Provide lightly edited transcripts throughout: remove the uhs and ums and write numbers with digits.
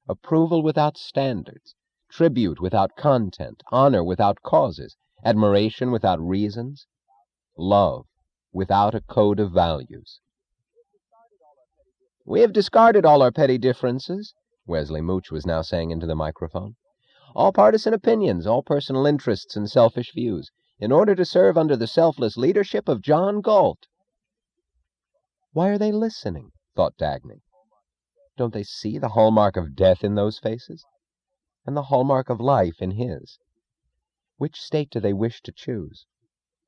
approval without standards, tribute without content, honor without causes, admiration without reasons, love without a code of values. "We have discarded all our petty differences," Wesley Mooch was now saying into the microphone. "All partisan opinions, all personal interests and selfish views, in order to serve under the selfless leadership of John Galt." Why are they listening? Thought Dagny. Don't they see the hallmark of death in those faces? And the hallmark of life in his? Which state do they wish to choose?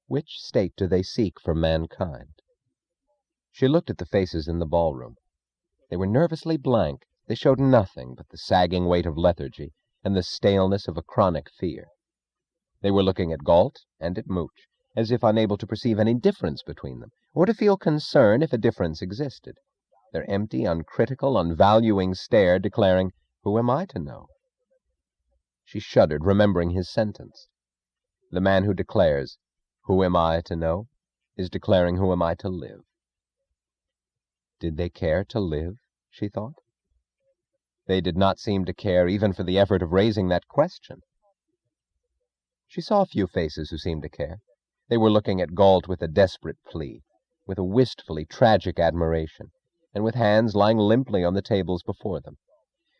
Which state do they seek for mankind? She looked at the faces in the ballroom. They were nervously blank. They showed nothing but the sagging weight of lethargy and the staleness of a chronic fear. They were looking at Galt and at Mooch, as if unable to perceive any difference between them, or to feel concern if a difference existed. Their empty, uncritical, unvaluing stare declaring, "Who am I to know?" She shuddered, remembering his sentence. The man who declares, "Who am I to know?" is declaring, "Who am I to live?" Did they care to live? She thought. They did not seem to care even for the effort of raising that question. She saw a few faces who seemed to care. They were looking at Galt with a desperate plea, with a wistfully tragic admiration, and with hands lying limply on the tables before them.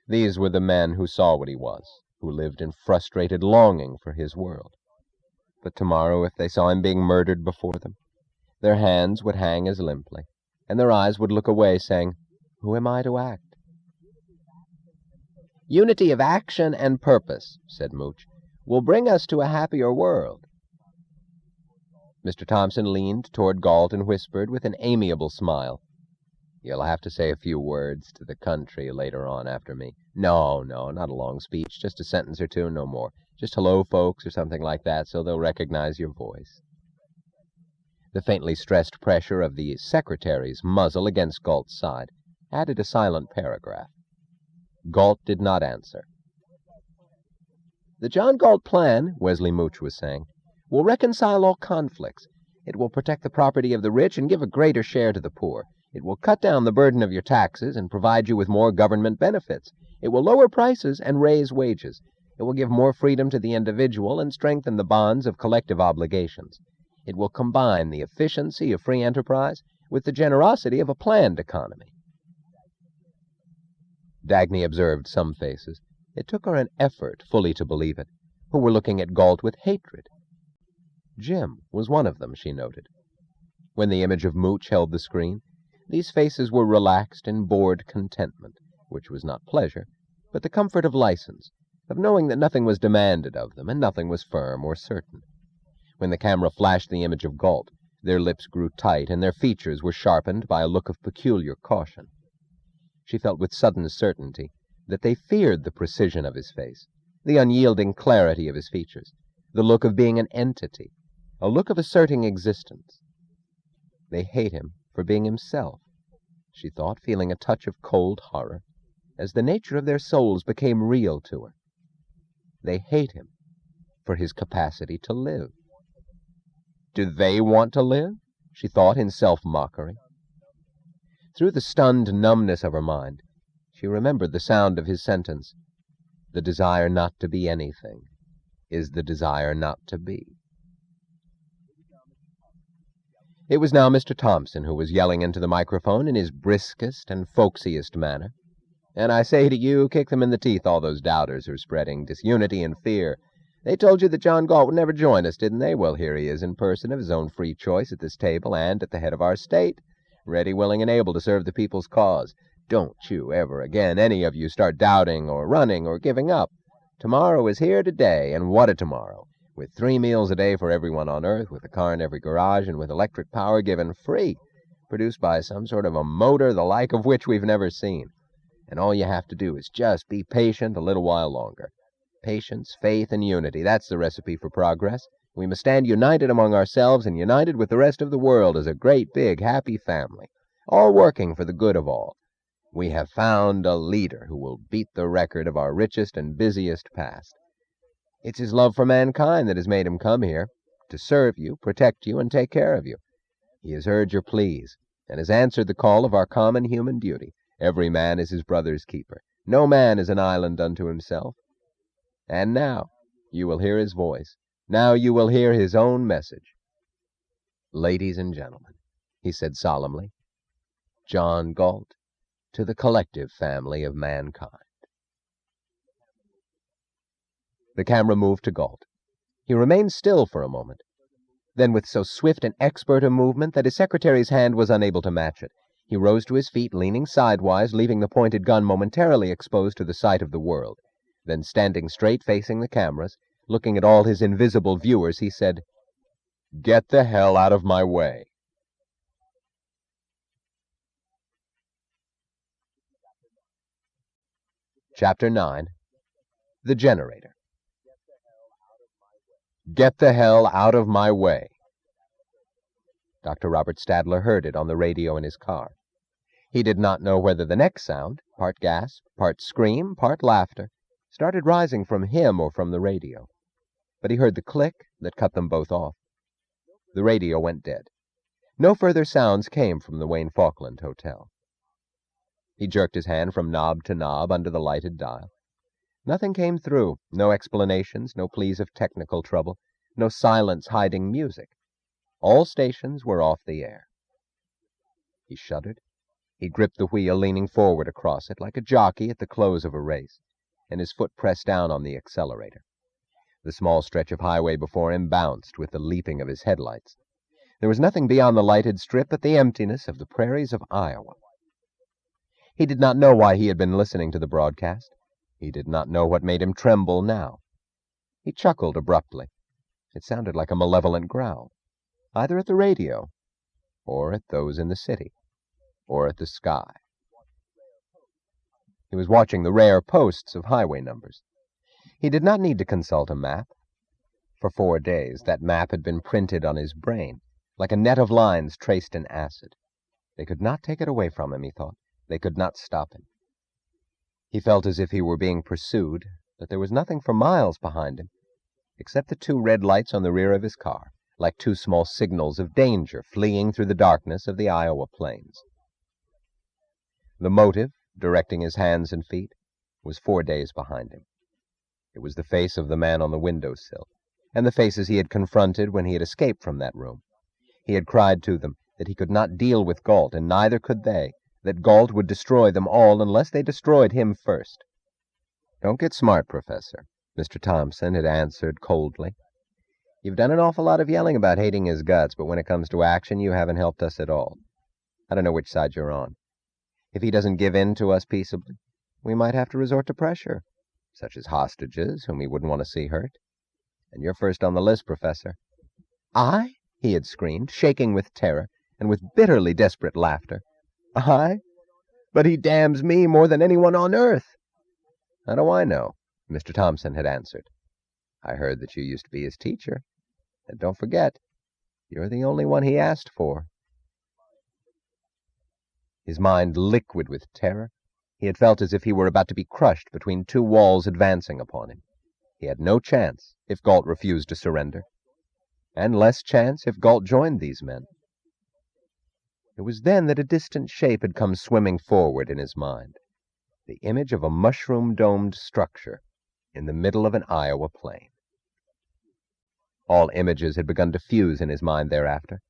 These were the men who saw what he was, who lived in frustrated longing for his world. But tomorrow, if they saw him being murdered before them, their hands would hang as limply, and their eyes would look away, saying, "Who am I to act?" "Unity of action and purpose," said Mooch, "will bring us to a happier world." Mr. Thompson leaned toward Galt and whispered with an amiable smile, "You'll have to say a few words to the country later on after me. No, not a long speech, just a sentence or two, no more. Just hello, folks, or something like that, so they'll recognize your voice." The faintly stressed pressure of the secretary's muzzle against Galt's side added a silent paragraph. Galt did not answer. "The John Galt plan," Wesley Mooch was saying, "will reconcile all conflicts. It will protect the property of the rich and give a greater share to the poor. It will cut down the burden of your taxes and provide you with more government benefits. It will lower prices and raise wages. It will give more freedom to the individual and strengthen the bonds of collective obligations. It will combine the efficiency of free enterprise with the generosity of a planned economy." Dagny observed some faces. It took her an effort fully to believe it, who were looking at Galt with hatred. Jim was one of them, she noted. When the image of Mooch held the screen, these faces were relaxed in bored contentment, which was not pleasure, but the comfort of license, of knowing that nothing was demanded of them and nothing was firm or certain. When the camera flashed the image of Galt, their lips grew tight and their features were sharpened by a look of peculiar caution. She felt with sudden certainty that they feared the precision of his face, the unyielding clarity of his features, the look of being an entity, a look of asserting existence. They hate him for being himself, she thought, feeling a touch of cold horror, as the nature of their souls became real to her. They hate him for his capacity to live. Do they want to live? She thought in self-mockery. Through the stunned numbness of her mind, she remembered the sound of his sentence, "The desire not to be anything is the desire not to be." It was now Mr. Thompson who was yelling into the microphone in his briskest and folksiest manner. "And I say to you, kick them in the teeth, all those doubters who are spreading disunity and fear. They told you that John Galt would never join us, didn't they? Well, here he is in person of his own free choice at this table and at the head of our state, ready, willing, and able to serve the people's cause. Don't you ever again, any of you, start doubting or running or giving up. Tomorrow is here today, and what a tomorrow, with 3 meals a day for everyone on Earth, with a car in every garage, and with electric power given free, produced by some sort of a motor the like of which we've never seen. And all you have to do is just be patient a little while longer. Patience, faith, and unity, that's the recipe for progress. We must stand united among ourselves and united with the rest of the world as a great, big, happy family, all working for the good of all. We have found a leader who will beat the record of our richest and busiest past. It's his love for mankind that has made him come here, to serve you, protect you, and take care of you. He has heard your pleas, and has answered the call of our common human duty. Every man is his brother's keeper. No man is an island unto himself. And now you will hear his voice. Now you will hear his own message. Ladies and gentlemen, he said solemnly, John Galt, to the collective family of mankind. The camera moved to Galt. He remained still for a moment. Then, with so swift and expert a movement that his secretary's hand was unable to match it, he rose to his feet, leaning sidewise, leaving the pointed gun momentarily exposed to the sight of the world. Then, standing straight facing the cameras, looking at all his invisible viewers, he said, "Get the hell out of my way." Chapter 9. The Generator. Get the hell out of my way. Dr. Robert Stadler heard it on the radio in his car. He did not know whether the next sound, part gasp, part scream, part laughter, started rising from him or from the radio. But he heard the click that cut them both off. The radio went dead. No further sounds came from the Wayne Falkland Hotel. He jerked his hand from knob to knob under the lighted dial. Nothing came through, no explanations, no pleas of technical trouble, no silence hiding music. All stations were off the air. He shuddered. He gripped the wheel, leaning forward across it like a jockey at the close of a race, and his foot pressed down on the accelerator. The small stretch of highway before him bounced with the leaping of his headlights. There was nothing beyond the lighted strip but the emptiness of the prairies of Iowa. He did not know why he had been listening to the broadcast. He did not know what made him tremble now. He chuckled abruptly. It sounded like a malevolent growl, either at the radio, or at those in the city, or at the sky. He was watching the rare posts of highway numbers. He did not need to consult a map. For 4 days, that map had been printed on his brain, like a net of lines traced in acid. They could not take it away from him, he thought. They could not stop him. He felt as if he were being pursued, but there was nothing for miles behind him, except the 2 red lights on the rear of his car, like 2 small signals of danger fleeing through the darkness of the Iowa plains. The motive, directing his hands and feet, was 4 days behind him. It was the face of the man on the windowsill, and the faces he had confronted when he had escaped from that room. He had cried to them that he could not deal with Galt, and neither could they, that Galt would destroy them all unless they destroyed him first. "Don't get smart, Professor," Mr. Thompson had answered coldly. "You've done an awful lot of yelling about hating his guts, but when it comes to action, you haven't helped us at all. I don't know which side you're on. If he doesn't give in to us peaceably, we might have to resort to pressure, such as hostages whom he wouldn't want to see hurt. And you're first on the list, Professor." "I?" he had screamed, shaking with terror and with bitterly desperate laughter. "I? But he damns me more than anyone on earth." "How do I know?" Mr. Thompson had answered. "I heard that you used to be his teacher. And don't forget, you're the only one he asked for." His mind liquid with terror, he had felt as if he were about to be crushed between 2 walls advancing upon him. He had no chance if Galt refused to surrender, and less chance if Galt joined these men. It was then that a distant shape had come swimming forward in his mind, the image of a mushroom-domed structure in the middle of an Iowa plain. All images had begun to fuse in his mind thereafter.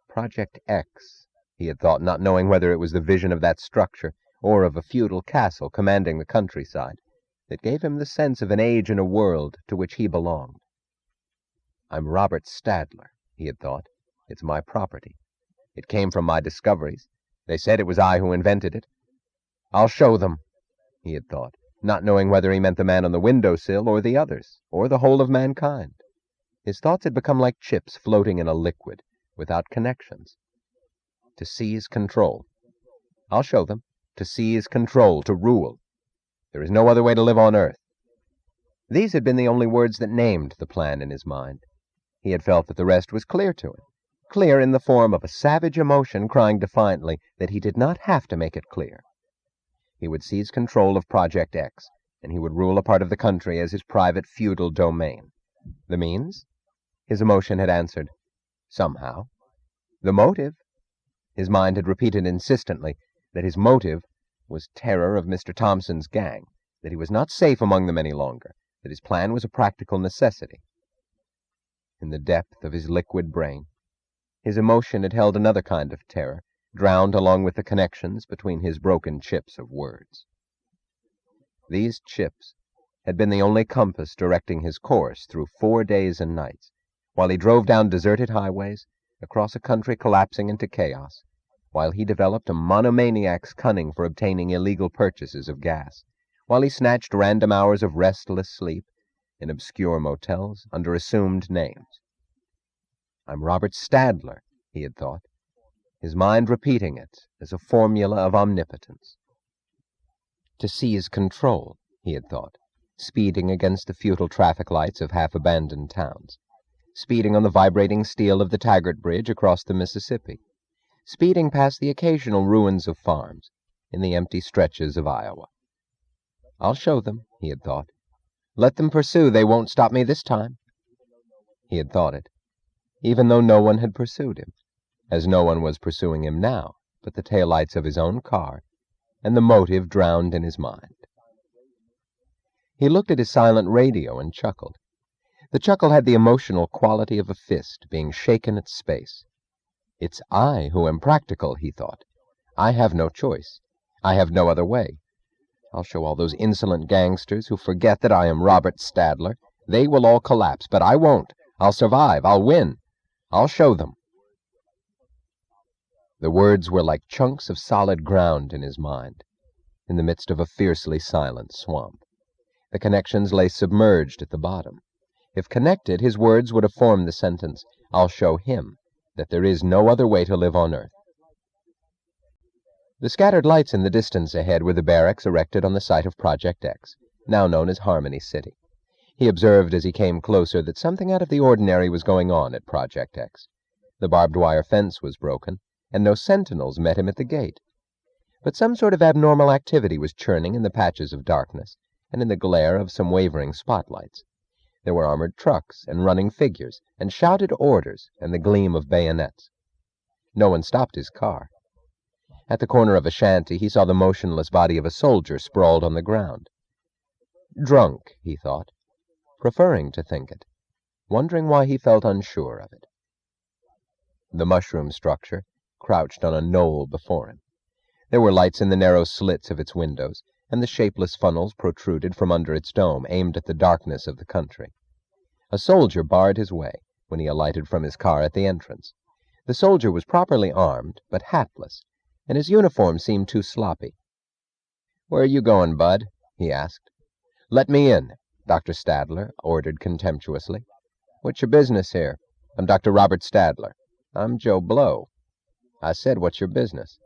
Project X, he had thought, not knowing whether it was the vision of that structure or of a feudal castle commanding the countryside, that gave him the sense of an age and a world to which he belonged. "I'm Robert Stadler," he had thought. "It's my property. It came from my discoveries. They said it was I who invented it. I'll show them," he had thought, not knowing whether he meant the man on the windowsill or the others, or the whole of mankind. His thoughts had become like chips floating in a liquid, without connections. To seize control. I'll show them. To seize control, to rule. There is no other way to live on earth. These had been the only words that named the plan in his mind. He had felt that the rest was clear to him, clear in the form of a savage emotion crying defiantly that he did not have to make it clear. He would seize control of Project X, and he would rule a part of the country as his private feudal domain. The means? His emotion had answered, somehow. The motive? His mind had repeated insistently that his motive was terror of Mr. Thompson's gang, that he was not safe among them any longer, that his plan was a practical necessity. In the depth of his liquid brain, his emotion had held another kind of terror, drowned along with the connections between his broken chips of words. These chips had been the only compass directing his course through 4 days and nights, while he drove down deserted highways, across a country collapsing into chaos, while he developed a monomaniac's cunning for obtaining illegal purchases of gas, while he snatched random hours of restless sleep in obscure motels under assumed names. "I'm Robert Stadler," he had thought, his mind repeating it as a formula of omnipotence. To seize control, he had thought, speeding against the futile traffic lights of half-abandoned towns, speeding on the vibrating steel of the Taggart Bridge across the Mississippi, speeding past the occasional ruins of farms in the empty stretches of Iowa. "I'll show them," he had thought. "Let them pursue, they won't stop me this time." He had thought it, even though no one had pursued him, as no one was pursuing him now but the taillights of his own car and the motive drowned in his mind. He looked at his silent radio and chuckled. The chuckle had the emotional quality of a fist being shaken at space. "It's I who am practical," he thought. "I have no choice. I have no other way. I'll show all those insolent gangsters who forget that I am Robert Stadler. They will all collapse, but I won't. I'll survive. I'll win. I'll show them." The words were like chunks of solid ground in his mind, in the midst of a fiercely silent swamp. The connections lay submerged at the bottom. If connected, his words would have formed the sentence, "I'll show him that there is no other way to live on earth." The scattered lights in the distance ahead were the barracks erected on the site of Project X, now known as Harmony City. He observed as he came closer that something out of the ordinary was going on at Project X. The barbed wire fence was broken, and no sentinels met him at the gate. But some sort of abnormal activity was churning in the patches of darkness and in the glare of some wavering spotlights. There were armored trucks and running figures and shouted orders and the gleam of bayonets. No one stopped his car. At the corner of a shanty, he saw the motionless body of a soldier sprawled on the ground. Drunk, he thought, preferring to think it, wondering why he felt unsure of it. The mushroom structure crouched on a knoll before him. There were lights in the narrow slits of its windows, and the shapeless funnels protruded from under its dome, aimed at the darkness of the country. A soldier barred his way when he alighted from his car at the entrance. The soldier was properly armed, but hatless, and his uniform seemed too sloppy. "Where are you going, bud?" he asked. "Let me in," Dr. Stadler ordered contemptuously. "What's your business here?" "I'm Dr. Robert Stadler." "I'm Joe Blow." "I said, what's your business?"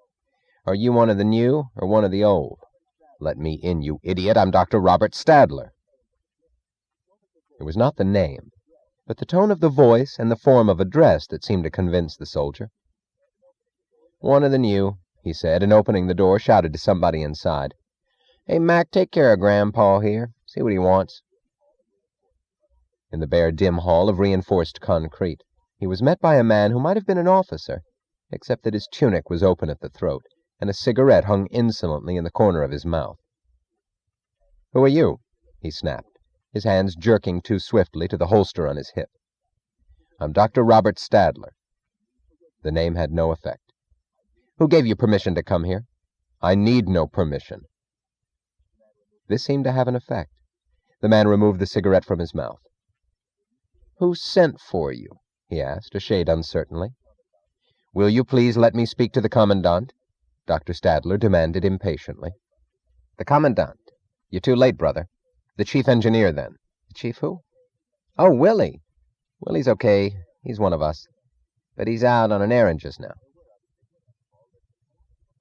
"Are you one of the new or one of the old?" "Let me in, you idiot. I'm Dr. Robert Stadler." It was not the name, but the tone of the voice and the form of address that seemed to convince the soldier. "One of the new," he said, and opening the door, shouted to somebody inside. "Hey, Mac, take care of Grandpa here. See what he wants." In the bare, dim hall of reinforced concrete, he was met by a man who might have been an officer, except that his tunic was open at the throat, and a cigarette hung insolently in the corner of his mouth. "Who are you?" he snapped, his hands jerking too swiftly to the holster on his hip. "I'm Dr. Robert Stadler." The name had no effect. "Who gave you permission to come here?" "I need no permission." This seemed to have an effect. The man removed the cigarette from his mouth. "Who sent for you?" he asked, a shade uncertainly. "Will you please let me speak to the commandant?" Dr. Stadler demanded impatiently. "The commandant? You're too late, brother. The chief engineer, then." "The chief who?" "Oh, Willie. Willie's okay. He's one of us. But he's out on an errand just now."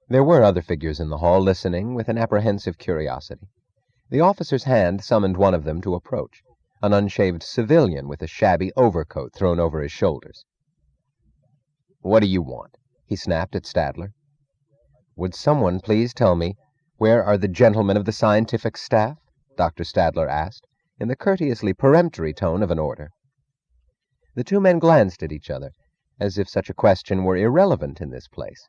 There were other figures in the hall listening with an apprehensive curiosity. The officer's hand summoned one of them to approach, an unshaved civilian with a shabby overcoat thrown over his shoulders. "What do you want?" he snapped at Stadler. "Would someone please tell me where are the gentlemen of the scientific staff?" Dr. Stadler asked, in the courteously peremptory tone of an order. The two men glanced at each other, as if such a question were irrelevant in this place.